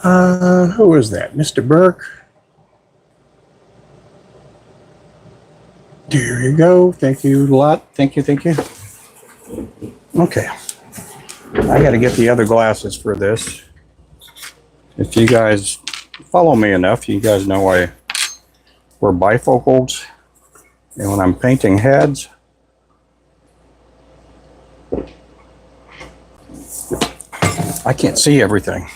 Who was that? Mr. Burke? There you go. Thank you a lot. Thank you, thank you. Okay. I got to get the other glasses for this. If you guys follow me enough, you guys know I wear bifocals. And when I'm painting heads, I can't see everything.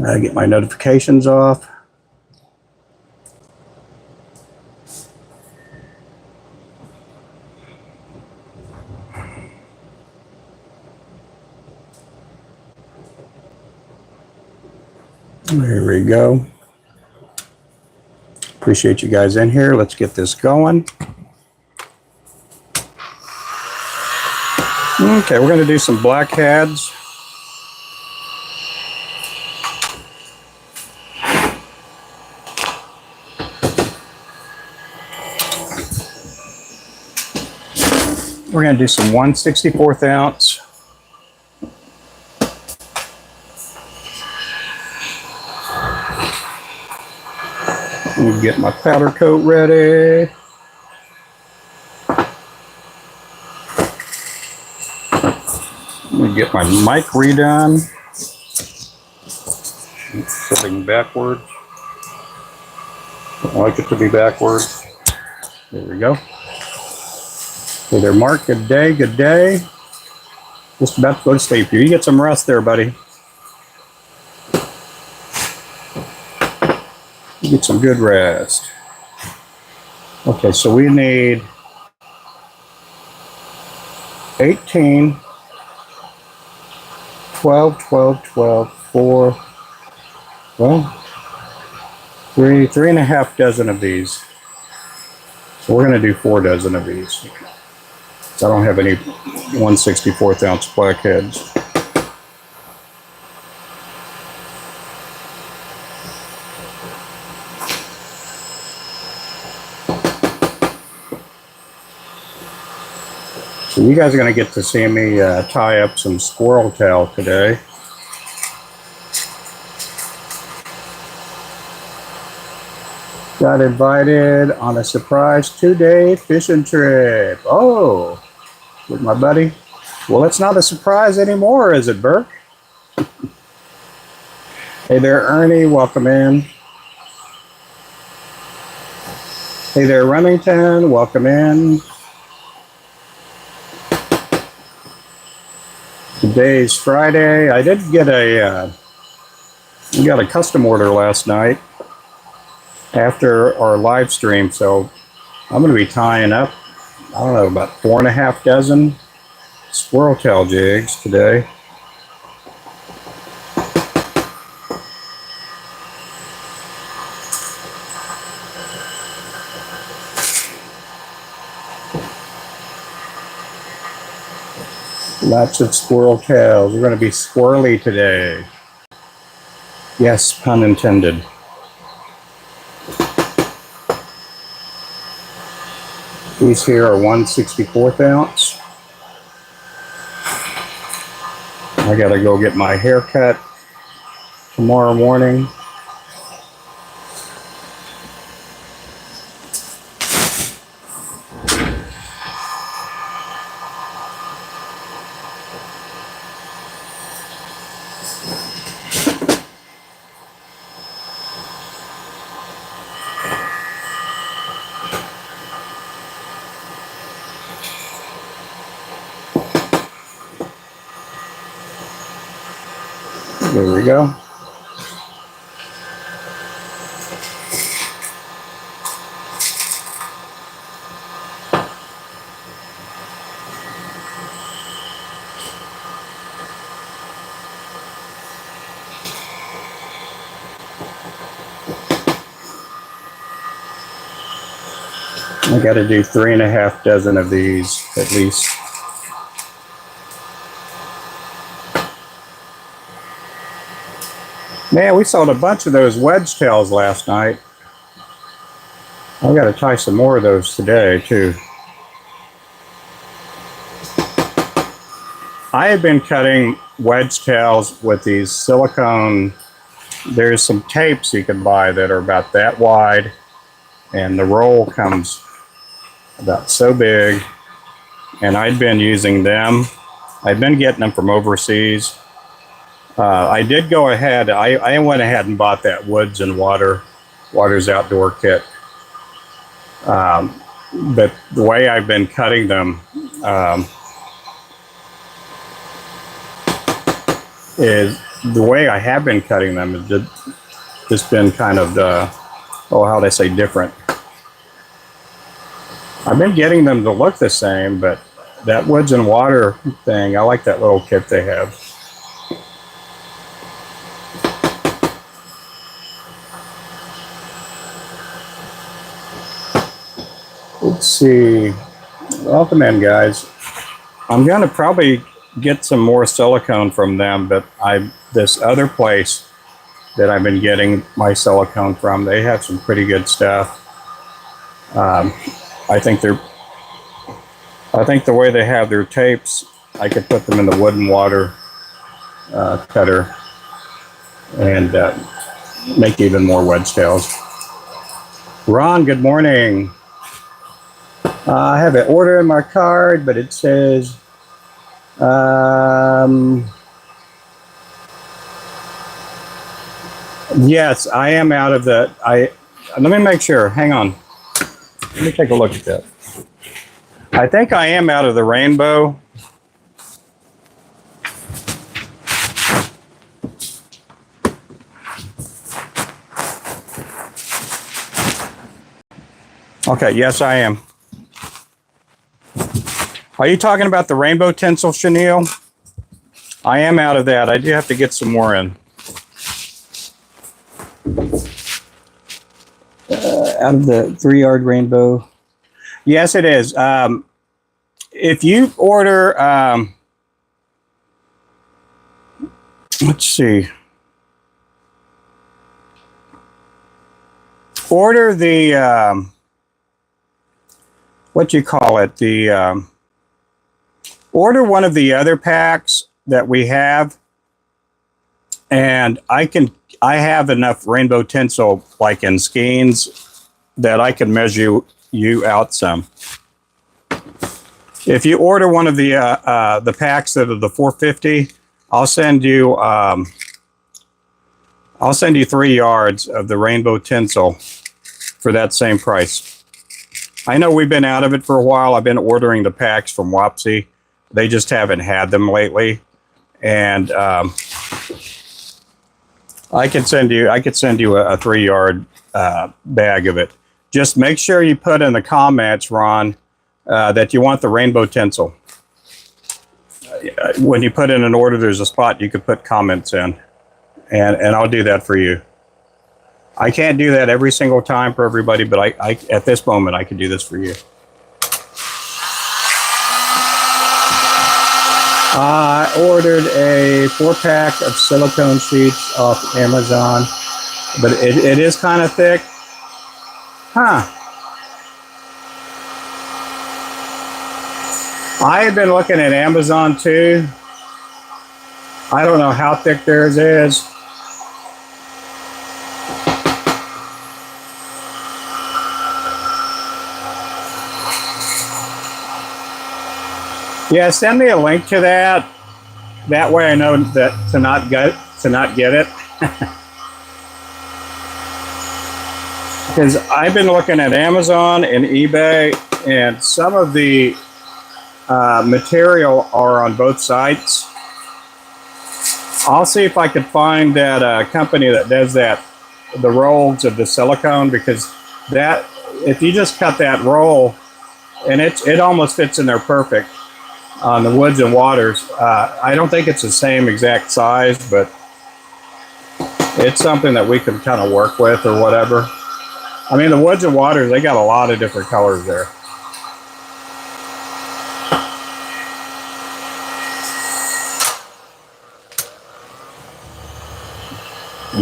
I get my notifications off. There we go. Appreciate you guys in here. Let's get this going. Okay, we're going to do some blackheads. We're going to do some 1/64 ounce. Let me get my powder coat ready. Let me get my mic redone. Sitting backwards. I like it to be backwards. There we go. Hey there, Mark. Good day, good day. Just about to go to sleep. You get some rest there, buddy. You get some good rest. Okay, so we need 18, 12, 12, 12, 4, well, three and a half dozen of these. So we're going to do 4 dozen of these. So I don't have any 1/64 ounce blackheads. So you guys are going to get to see me tie up some squirrel tail today. Got invited on a surprise 2-day fishing trip. Oh, with my buddy. Well, it's not a surprise anymore, is it, Burke? Hey there, Ernie. Welcome in. Hey there, Remington. Welcome in. Today's Friday. I did get we got a custom order last night after our live stream, so I'm going to be tying up, I don't know, about 4.5 dozen squirrel tail jigs today. Lots of squirrel tails. We're going to be squirrely today. Yes, pun intended. These here are 1/64 ounce. I got to go get my hair cut tomorrow morning. There we go. I got to do 3.5 dozen of these at least. Man, we sold a bunch of those wedge tails last night. I got to tie some more of those today too. I have been cutting wedge tails with these silicone. There's some tapes you can buy that are about that wide, and the roll comes about so big. And I'd been using them. I've been getting them from overseas. I did go ahead. I went ahead and bought that Woods and Waters Outdoor kit. But the way I've been cutting them is the way I have been cutting them is just been kind of how they say, different. I've been getting them to look the same, but that Woods and Water thing, I like that little kit they have. Let's see. Welcome in, guys. I'm gonna probably get some more silicone from them, but this other place that I've been getting my silicone from, they have some pretty good stuff. I think the way they have their tapes, I could put them in the Wood and Water cutter and make even more wedge tails. Ron, good morning. I have an order in my card, but it says yes, I am out of the let me make sure. Hang on. Let me take a look at that. I think I am out of the rainbow. Okay, yes, I am. Are you talking about the rainbow tinsel chenille? I am out of that. I do have to get some more in. Out of the 3-yard rainbow. Yes, it is. If you order, let's see. Order the, what you call it, the, order one of the other packs that we have, and I have enough rainbow tinsel, like in skeins, that I can measure you out some. If you order one of the packs that are the 450, I'll send you 3 yards of the rainbow tinsel for that same price. I know we've been out of it for a while. I've been ordering the packs from Wapsi. They just haven't had them lately, and I could send you a 3-yard bag of it. Just make sure you put in the comments, Ron, that you want the rainbow tinsel. When you put in an order, there's a spot you could put comments in, and I'll do that for you. I can't do that every single time for everybody, but I at this moment I can do this for you. I ordered a 4-pack of silicone sheets off Amazon, but it is kind of thick. Huh. I have been looking at Amazon too. I don't know how thick theirs is. Yeah, send me a link to that. That way I know that to not get it. Because I've been looking at Amazon and eBay, and some of the material are on both sites. I'll see if I could find that company that does that, the rolls of the silicone, because that, if you just cut that roll, and it almost fits in there perfect on the Woods and Waters. I don't think it's the same exact size, but it's something that we can kind of work with or whatever. I mean, the Woods and Waters, they got a lot of different colors there.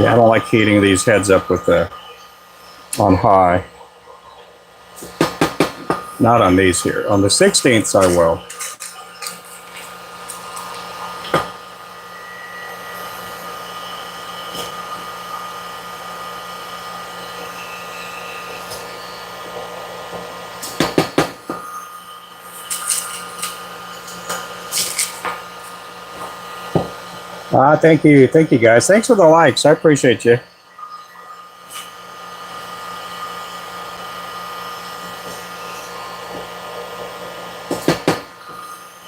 Yeah, I don't like heating these heads up with on high. Not on these here. On the 16ths I will. Thank you. Thank you, guys. Thanks for the likes. I appreciate you.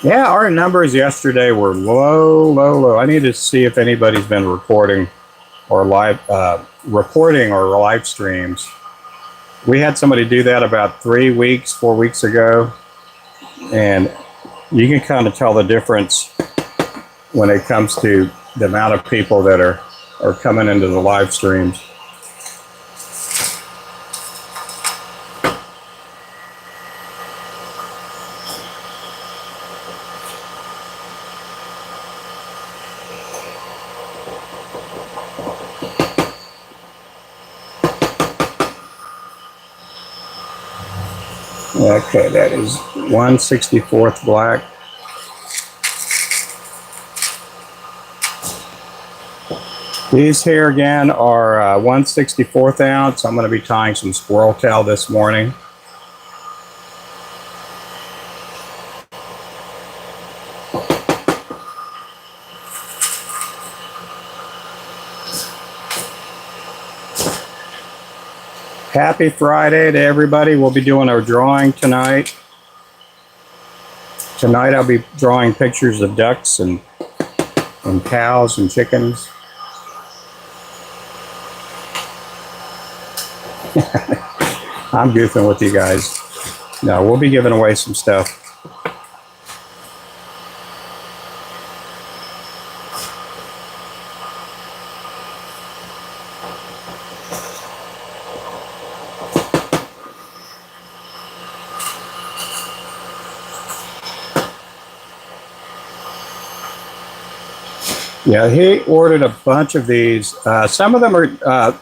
Yeah, our numbers yesterday were low. I need to see if anybody's been recording or reporting or live streams. We had somebody do that about 4 weeks ago, and you can kind of tell the difference when it comes to the amount of people that are coming into the live streams. Okay, that is 1/64th black. These here again are 1/64th ounce. I'm going to be tying some squirrel tail this morning. Happy Friday to everybody. We'll be doing our drawing tonight. Tonight I'll be drawing pictures of ducks and cows and chickens. I'm goofing with you guys. No, we'll be giving away some stuff. Yeah, he ordered a bunch of these. Some of them are,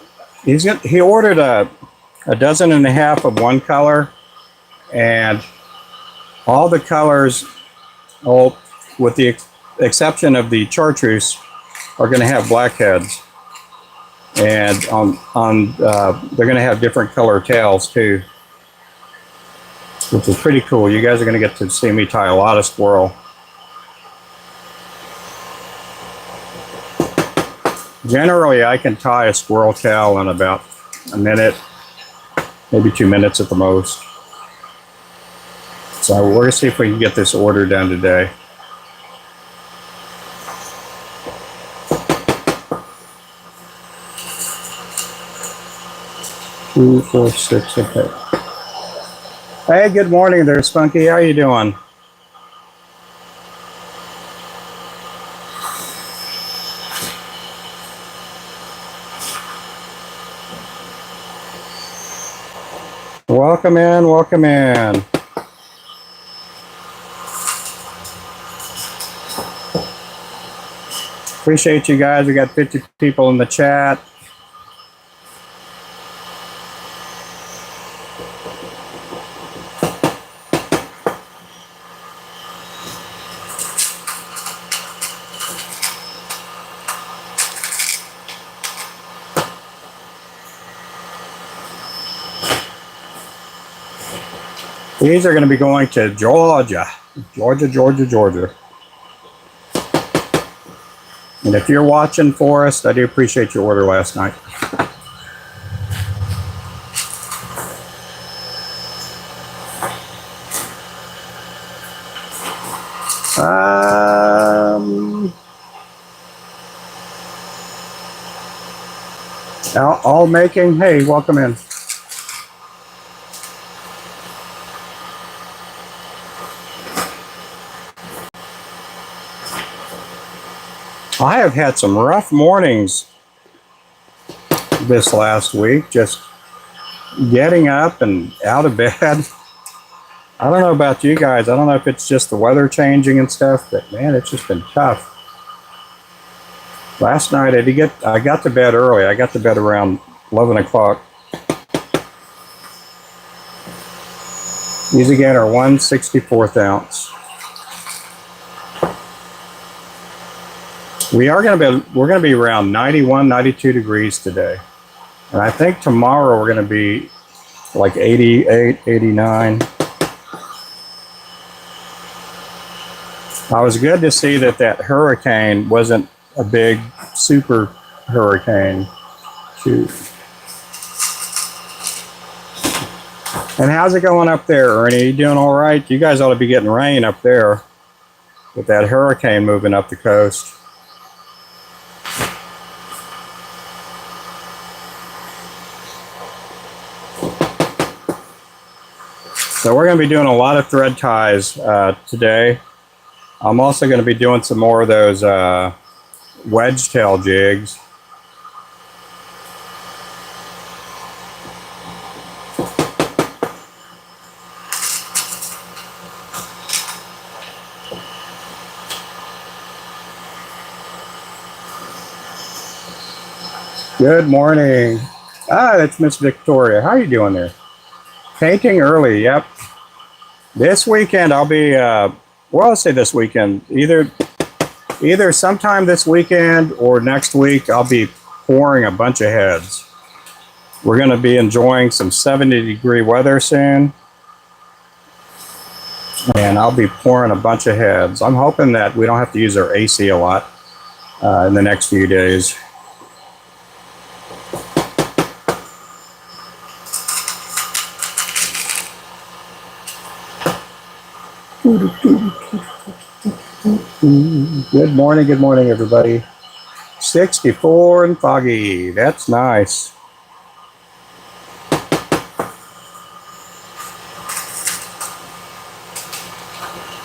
he ordered a dozen and a half of one color, and all the colors, with the exception of the chartreuse, are going to have blackheads, and they're going to have different color tails too, which is pretty cool. You guys are going to get to see me tie a lot of squirrel. Generally, I can tie a squirrel tail in about a minute, maybe 2 minutes at the most. So we're going to see if we can get this order done today. Two, 4, 6, okay. Hey, good morning there, Spunky. How you doing? Welcome in, welcome in. Appreciate you guys. We got 50 people in the chat. These are going to be going to Georgia. Georgia. And if you're watching for us, I do appreciate your order last night. All making. Hey, welcome in. I have had some rough mornings this last week, just getting up and out of bed. I don't know about you guys. I don't know if it's just the weather changing and stuff, but man, it's just been tough. Last night I got to bed early. I got to bed around 11 o'clock. These again are 1/64th ounce. We're going to be around 91, 92 degrees today. And I think tomorrow we're going to be like 88, 89. I was good to see that hurricane wasn't a big super hurricane. Shoot. And how's it going up there, Ernie? You doing all right? You guys ought to be getting rain up there with that hurricane moving up the coast. So we're going to be doing a lot of thread ties today. I'm also going to be doing some more of those wedge tail jigs. Good morning. Ah, that's Miss Victoria. How are you doing there? Painting early, yep. This weekend I'll be, well, I'll say this weekend, either sometime this weekend or next week I'll be pouring a bunch of heads. We're going to be enjoying some 70-degree weather soon. And I'll be pouring a bunch of heads. I'm hoping that we don't have to use our AC a lot in the next few days. Good morning, everybody. 64 and foggy. That's nice.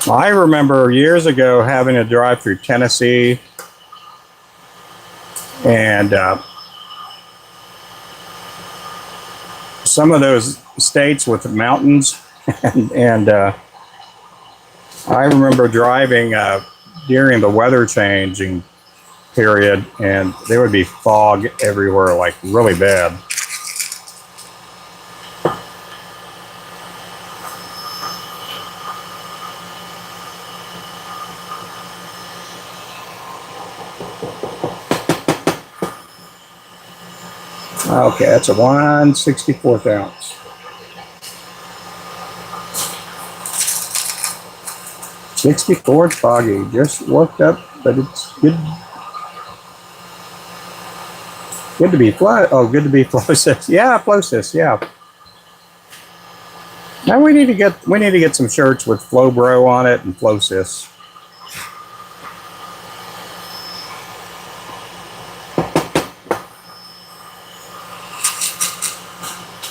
I remember years ago having to drive through Tennessee and some of those states with the mountains and I remember driving during the weather changing period, and there would be fog everywhere, like really bad. Okay, that's a 1/64 ounce. '64 foggy, just worked up, but it's good. Good to be good to be Flosis. Yeah, Flosis. Yeah. Now we need to get some shirts with Flowbro on it and Flosis.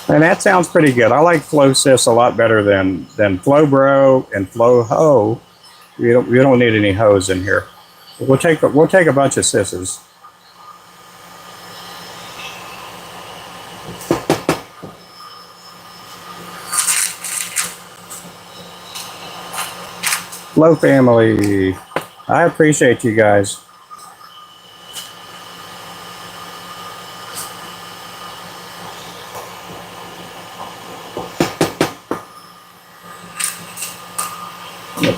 And that sounds pretty good. I like Flosis a lot better than Flowbro and Flowho. We don't need any hoes in here. We'll take a bunch of sisses. Flow family, I appreciate you guys.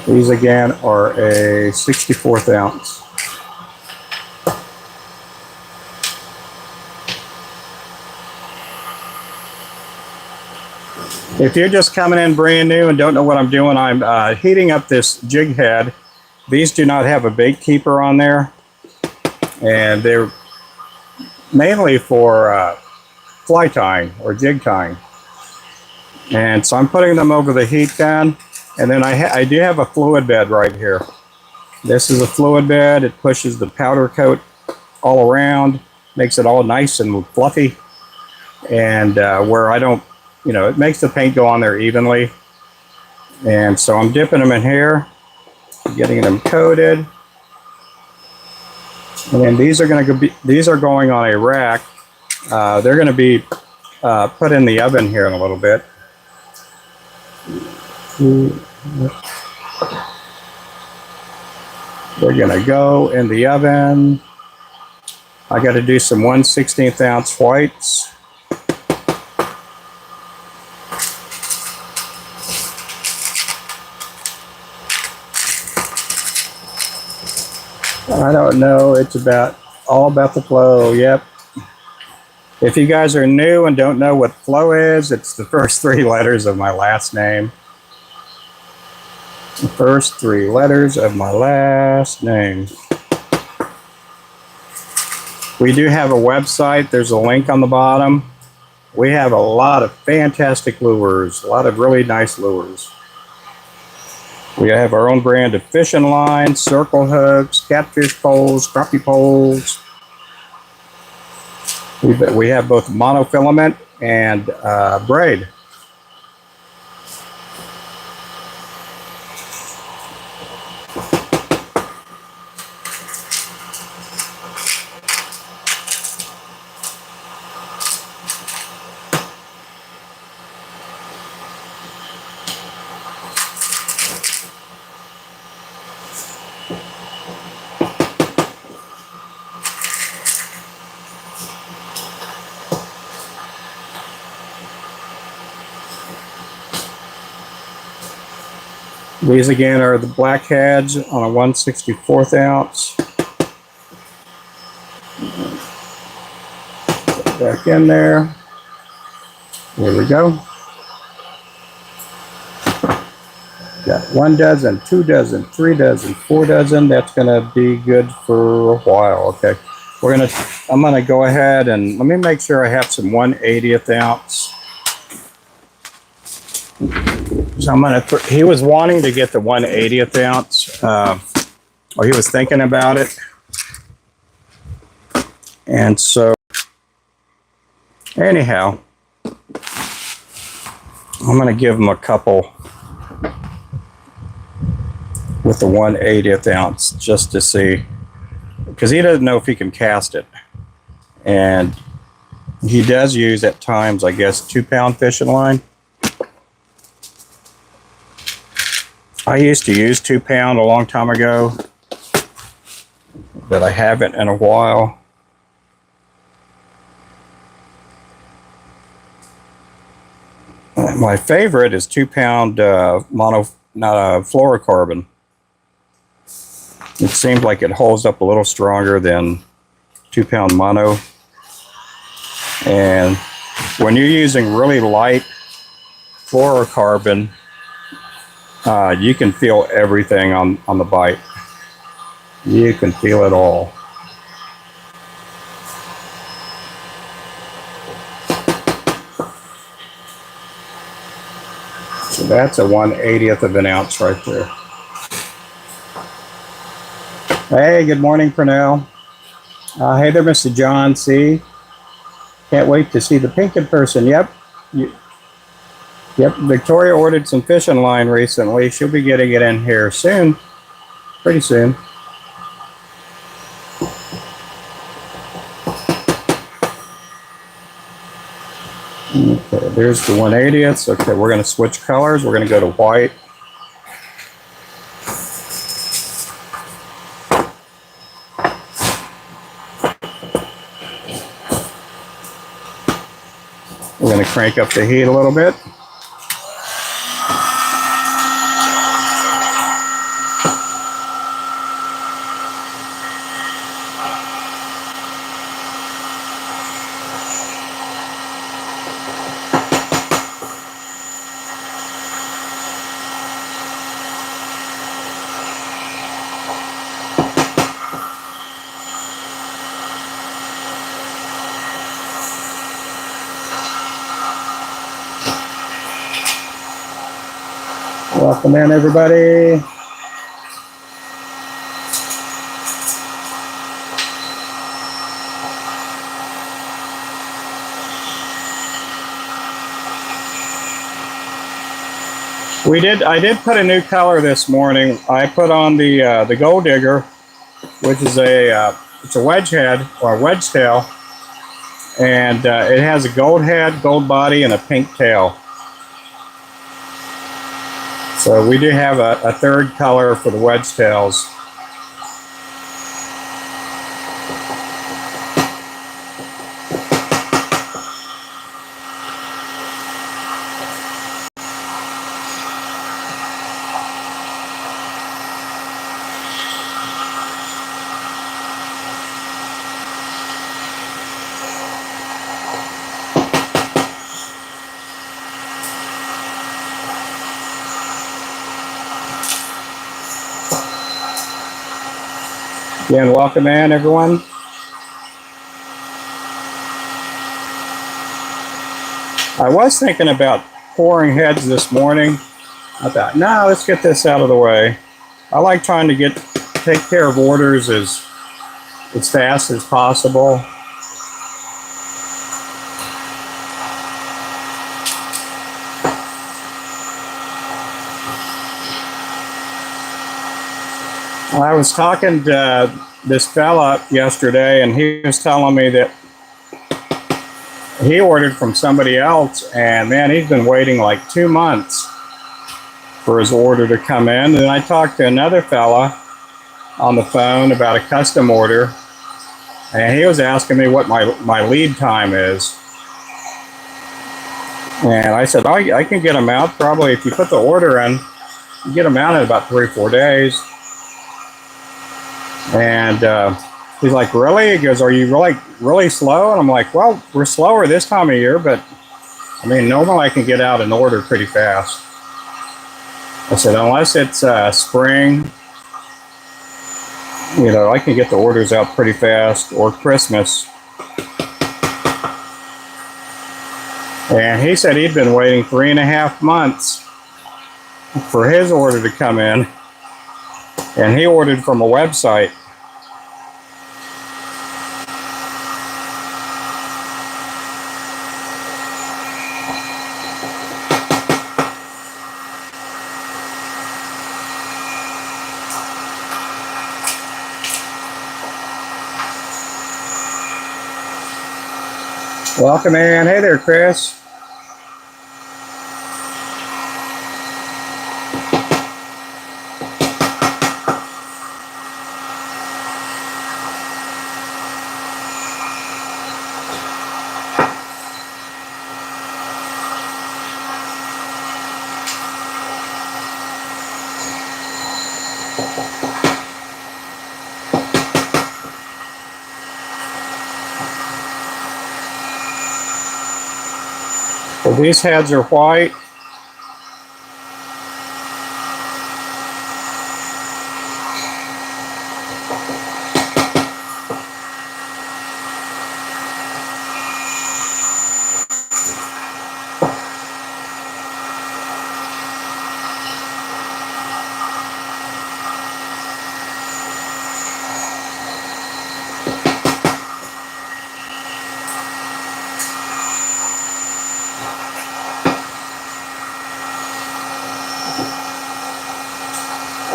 These again are a 64th ounce. If you're just coming in brand new and don't know what I'm doing, I'm heating up this jig head. These do not have a bait keeper on there, and they're mainly for fly tying or jig tying. And so I'm putting them over the heat gun. And then I do have a fluid bed right here. This is a fluid bed. It pushes the powder coat all around, makes it all nice and fluffy. And where I don't, it makes the paint go on there evenly. And so I'm dipping them in here, getting them coated. And then these are going on a rack. They're going to be put in the oven here in a little bit. They're gonna go in the oven. I got to do some 1/16 ounce whites. I don't know. It's all about the flow. Yep. If you guys are new and don't know what flow is, it's the first 3 letters of my last name. The first 3 letters of my last name. We do have a website. There's a link on the bottom. We have a lot of fantastic lures, a lot of really nice lures. We have our own brand of fishing lines, circle hooks, catfish poles, crappie poles. We have both monofilament and braid. These again are the blackheads on a 1/64 ounce. Back in there. There we go. Got 1 dozen, 2 dozen, 3 dozen, 4 dozen. That's gonna be good for a while. Okay, I'm gonna go ahead and let me make sure I have some 1/80 ounce. So I'm gonna. He was wanting to get the 1/80 ounce, or he was thinking about it, and so anyhow, I'm gonna give him a couple with the 1/80 ounce just to see, because he doesn't know if he can cast it, and he does use at times, I guess, 2-pound fishing line. I used to use 2-pound a long time ago, but I haven't in a while. My favorite is 2-pound fluorocarbon. It seems like it holds up a little stronger than 2-pound mono. And when you're using really light fluorocarbon, you can feel everything on the bite. You can feel it all. So that's a 1/80 ounce right there. Hey, good morning, Purnell. Hey there, Mr. John C. Can't wait to see the pink in person. Yep. Yep, Victoria ordered some fishing line recently. She'll be getting it in here soon. Pretty soon. Okay, there's the 1/80. Okay, we're going to switch colors. We're going to go to white. We're going to crank up the heat a little bit. Welcome in, everybody. I did put a new color this morning. I put on the Gold Digger, which is it's a wedge head or a wedge tail, and it has a gold head, gold body, and a pink tail. So we do have a third color for the wedge tails. Again, welcome in, everyone. I was thinking about pouring heads this morning. I thought, no, let's get this out of the way. I like trying to take care of orders as fast as possible. I was talking to this fella yesterday, and he was telling me that he ordered from somebody else, and man, he's been waiting like 2 months for his order to come in. And I talked to another fella on the phone about a custom order, and he was asking me what my lead time is. And I said, I can get them out probably, if you put the order in, you get them out in about 3 or 4 days. And he's like, really? He goes, are you really slow? And I'm like, well, we're slower this time of year, but I mean, normally I can get out an order pretty fast. I said, unless it's spring, you know, I can get the orders out pretty fast, or Christmas. And he said he'd been waiting 3.5 months for his order to come in. And he ordered from a website. Welcome in. Hey there, Chris. So these heads are white.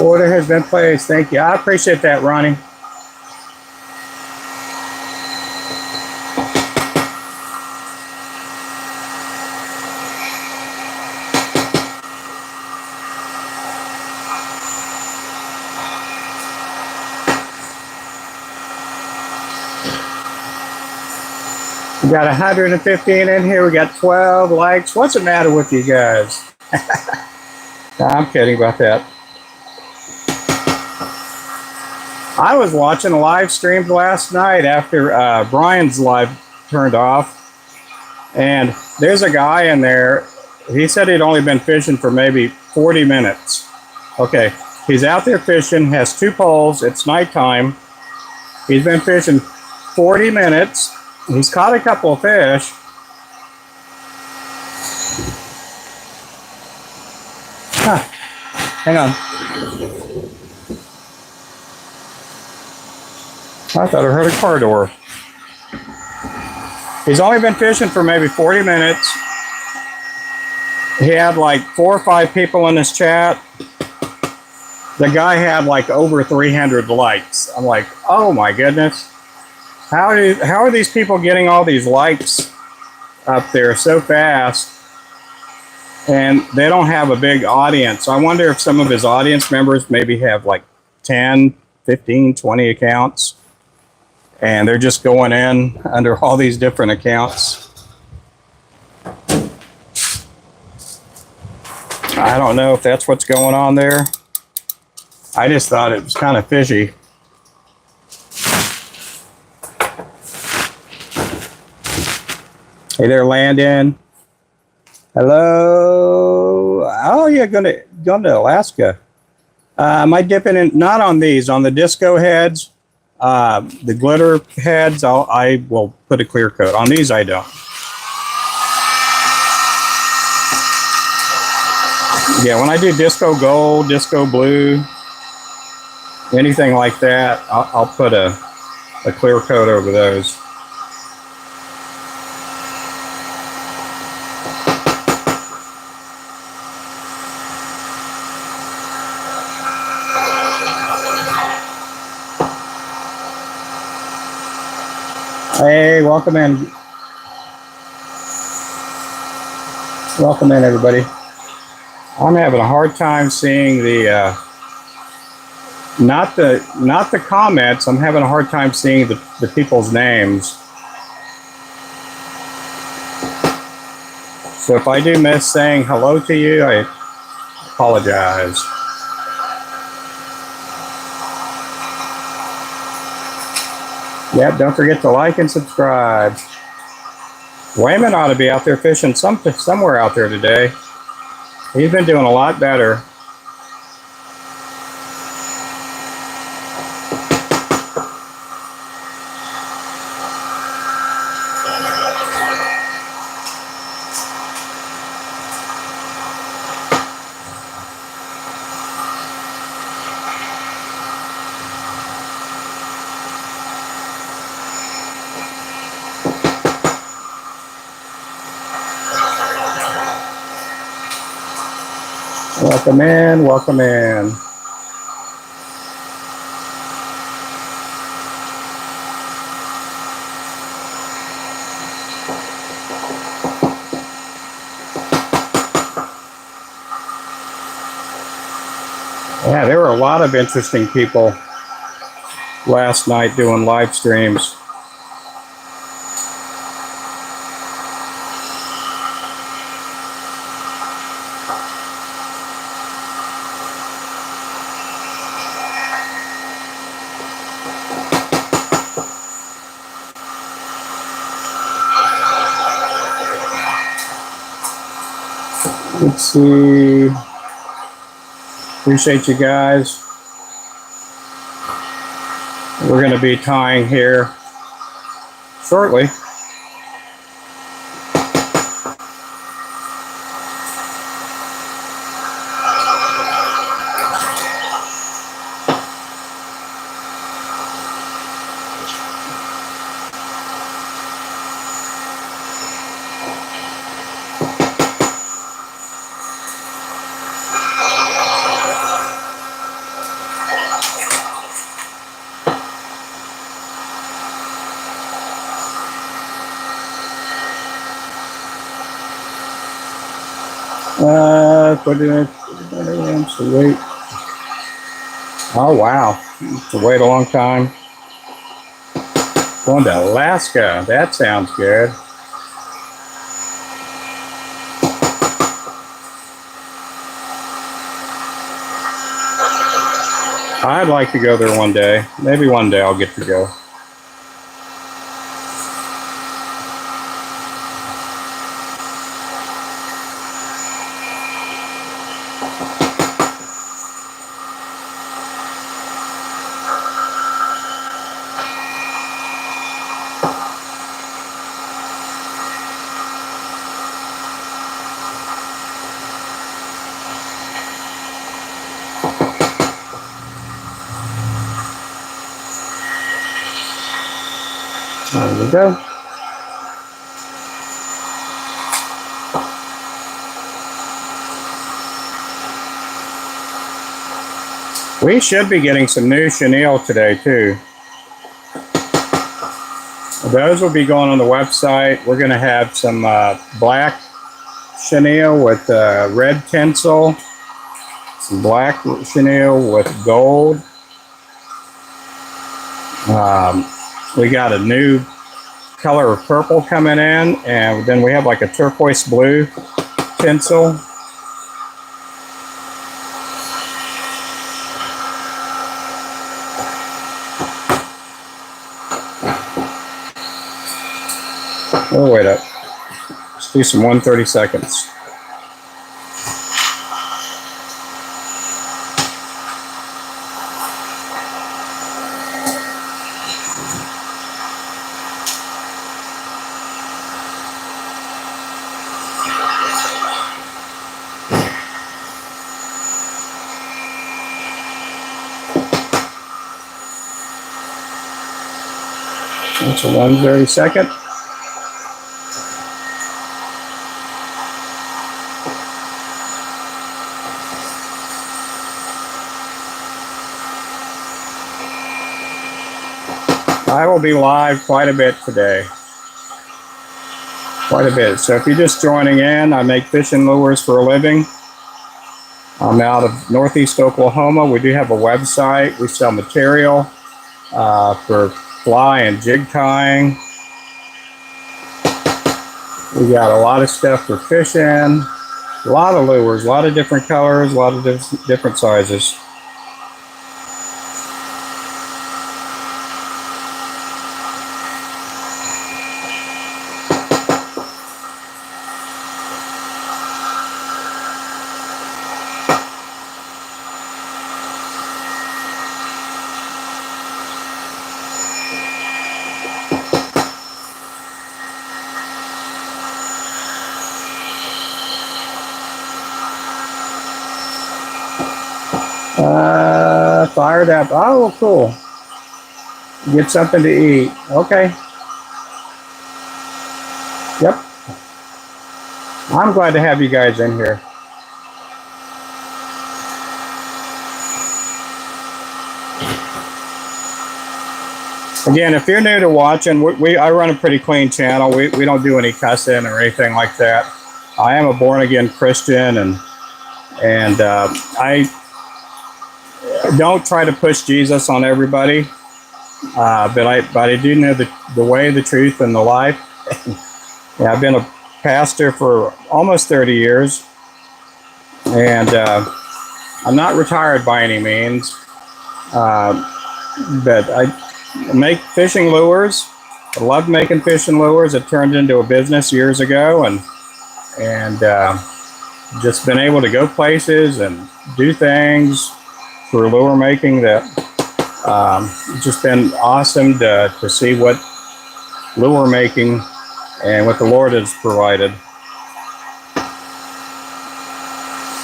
Order has been placed. Thank you. I appreciate that, Ronnie. We got 115 in here. We got 12 likes. What's the matter with you guys? No, I'm kidding about that. I was watching a live stream last night after Brian's live turned off, and there's a guy in there. He said he'd only been fishing for maybe 40 minutes. Okay, he's out there fishing, has 2 poles. It's nighttime. He's been fishing 40 minutes. He's caught a couple of fish. Huh. Hang on. I thought I heard a car door. He's only been fishing for maybe 40 minutes. He had like 4 or 5 people in his chat. The guy had like over 300 likes. I'm like, oh my goodness. How are these people getting all these likes up there so fast? And they don't have a big audience. I wonder if some of his audience members maybe have like 10, 15, 20 accounts. And they're just going in under all these different accounts. I don't know if that's what's going on there. I just thought it was kind of fishy. Hey there, Landon. Hello. Oh, you're going to Alaska. Am I dipping in? Not on these. On the disco heads. The glitter heads, I will put a clear coat. On these, I don't. Yeah, when I do disco gold, disco blue, anything like that, I'll put a clear coat over those. Hey, welcome in. Welcome in, everybody. I'm having a hard time seeing the not the comments. I'm having a hard time seeing the people's names. So if I do miss saying hello to you, I apologize. Yep, don't forget to like and subscribe. Wayman ought to be out there fishing somewhere out there today. He's been doing a lot better. Welcome in, welcome in. Yeah, there were a lot of interesting people last night doing live streams. Let's see. Appreciate you guys. We're going to be tying here shortly. Wait. Oh wow, to wait a long time. Going to Alaska. That sounds good. I'd like to go there one day. Maybe one day I'll get to go. There we go. We should be getting some new chenille today too. Those will be going on the website. We're going to have some black chenille with red tinsel, some black chenille with gold. We got a new color of purple coming in, and then we have like a turquoise blue tinsel. Oh, wait up. Let's do some 130 seconds. It's a 1/32. I will be live quite a bit today. Quite a bit. So if you're just joining in, I make fishing lures for a living. I'm out of Northeast Oklahoma. We do have a website. We sell material for fly and jig tying. We got a lot of stuff for fishing, a lot of lures, a lot of different colors, a lot of different sizes. Fired up. Oh, cool. Get something to eat. Okay. Yep. I'm glad to have you guys in here. Again, if you're new to watching, I run a pretty clean channel. We don't do any cussing or anything like that. I am a born-again Christian, and I don't try to push Jesus on everybody, but I do know the way, the truth, and the life. Yeah, I've been a pastor for almost 30 years, and I'm not retired by any means, but I make fishing lures. I love making fishing lures. It turned into a business years ago, and just been able to go places and do things for lure making that just been awesome to see what lure making and what the Lord has provided.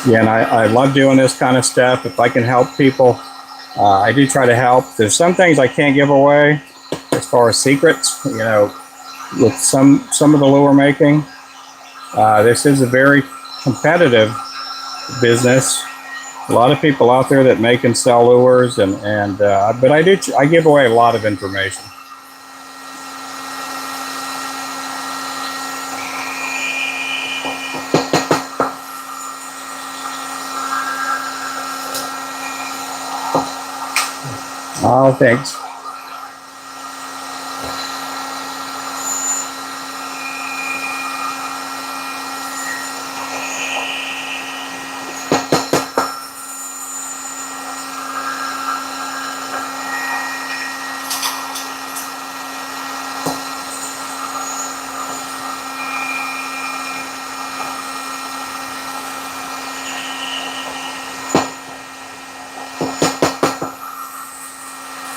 Yeah, and I love doing this kind of stuff. If I can help people, I do try to help. There's some things I can't give away as far as secrets, you know, with some of the lure making. This is a very competitive business. A lot of people out there that make and sell lures, but I give away a lot of information. Oh, thanks.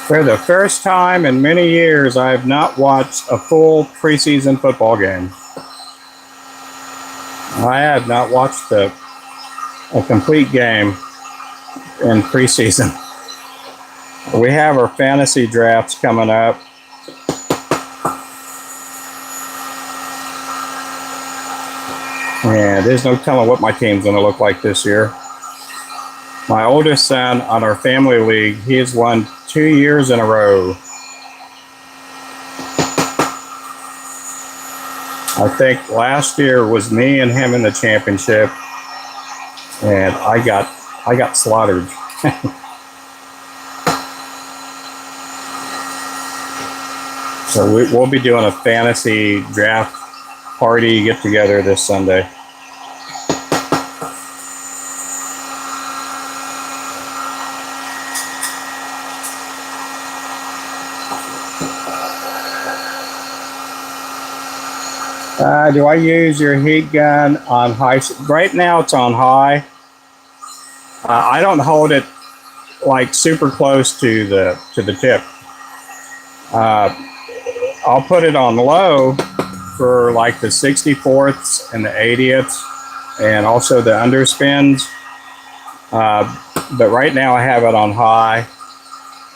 For the first time in many years, I have not watched a full preseason football game. I have not watched a complete game in preseason. We have our fantasy drafts coming up. And there's no telling what my team's going to look like this year. My oldest son on our family league, he has won 2 years in a row. I think last year was me and him in the championship, and I got slaughtered. So we'll be doing a fantasy draft party get together this Sunday. Do I use your heat gun on high? Right now it's on high. I don't hold it like super close to the tip. I'll put it on low for like the 64ths and the 80ths, and also the underspins. But right now I have it on high.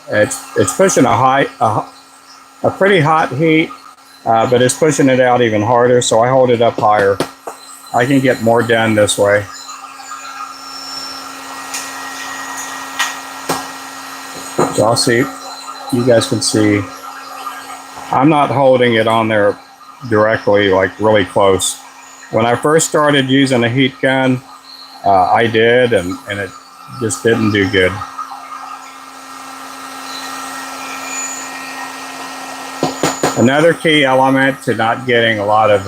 It's pushing a a pretty hot heat, but it's pushing it out even harder, so I hold it up higher. I can get more done this way. So I'll see, you guys can see, I'm not holding it on there directly, like really close. When I first started using a heat gun, I did, and it just didn't do good. Another key element to not getting a lot of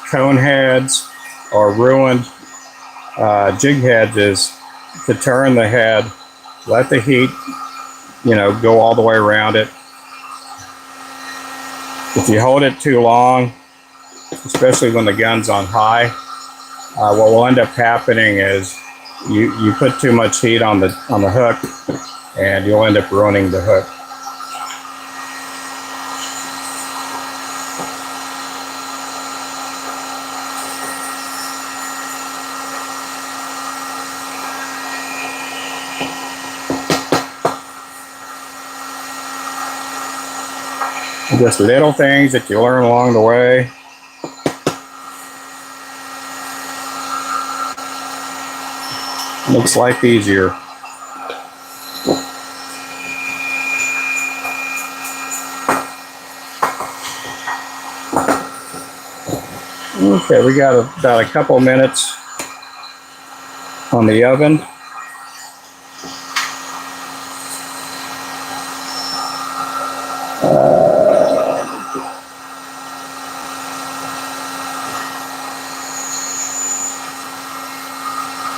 cone heads or ruined jig heads is to turn the head, let the heat, go all the way around it. If you hold it too long, especially when the gun's on high, what will end up happening is you put too much heat on the hook, and you'll end up ruining the hook. Just little things that you learn along the way. Makes life easier. Okay, we got about a couple minutes on the oven.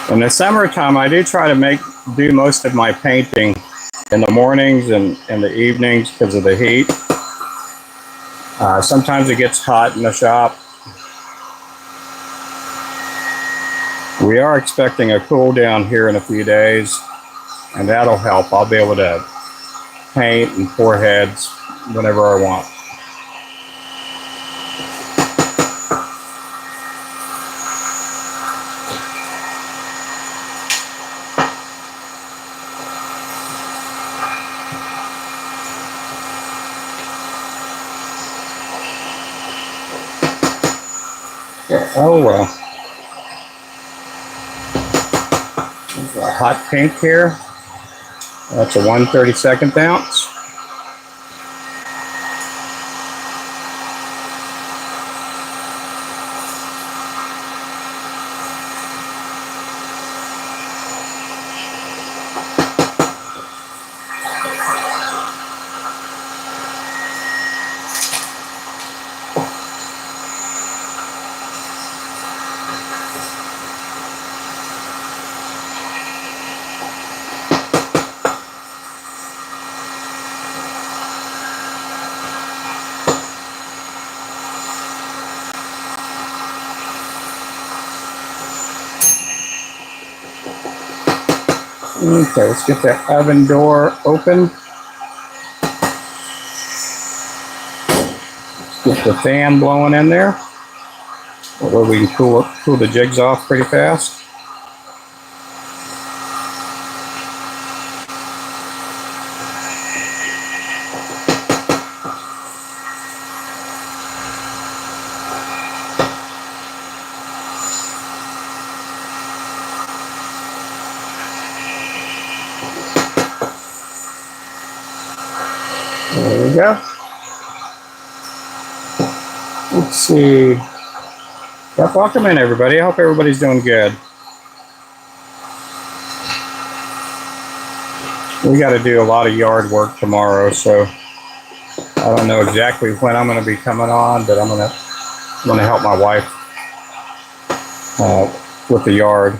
In the summertime, I do try to do most of my painting in the mornings and in the evenings because of the heat. Sometimes it gets hot in the shop. We are expecting a cool down here in a few days, and that'll help. I'll be able to paint and pour heads whenever I want. Oh well. There's a hot pink here. That's a 1/32 ounce. Okay, let's get that oven door open. Let's get the fan blowing in there, although we can cool the jigs off pretty fast. There we go. Let's see. Yep, welcome in everybody. I hope everybody's doing good. We got to do a lot of yard work tomorrow, so I don't know exactly when I'm going to be coming on, but I'm going to help my wife with the yard.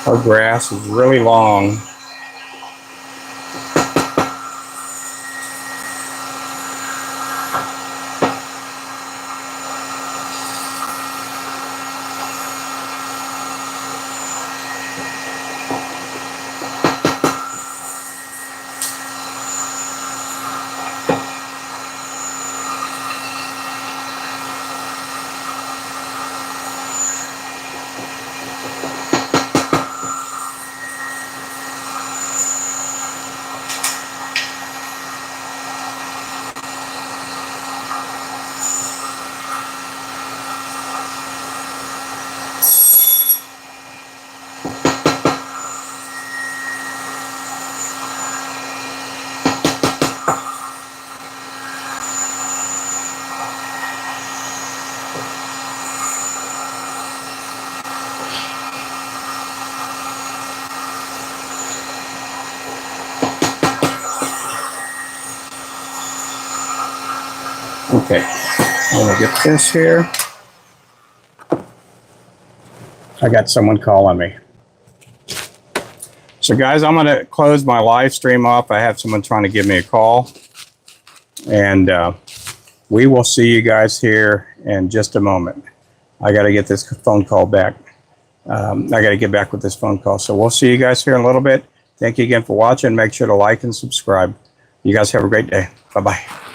Our grass is really long. Okay, I'm gonna get this here. I got someone calling me. So guys, I'm gonna close my live stream off. I have someone trying to give me a call. And we will see you guys here in just a moment. I gotta get this phone call back. I gotta get back with this phone call. So we'll see you guys here in a little bit. Thank you again for watching. Make sure to like and subscribe. You guys have a great day. Bye-bye.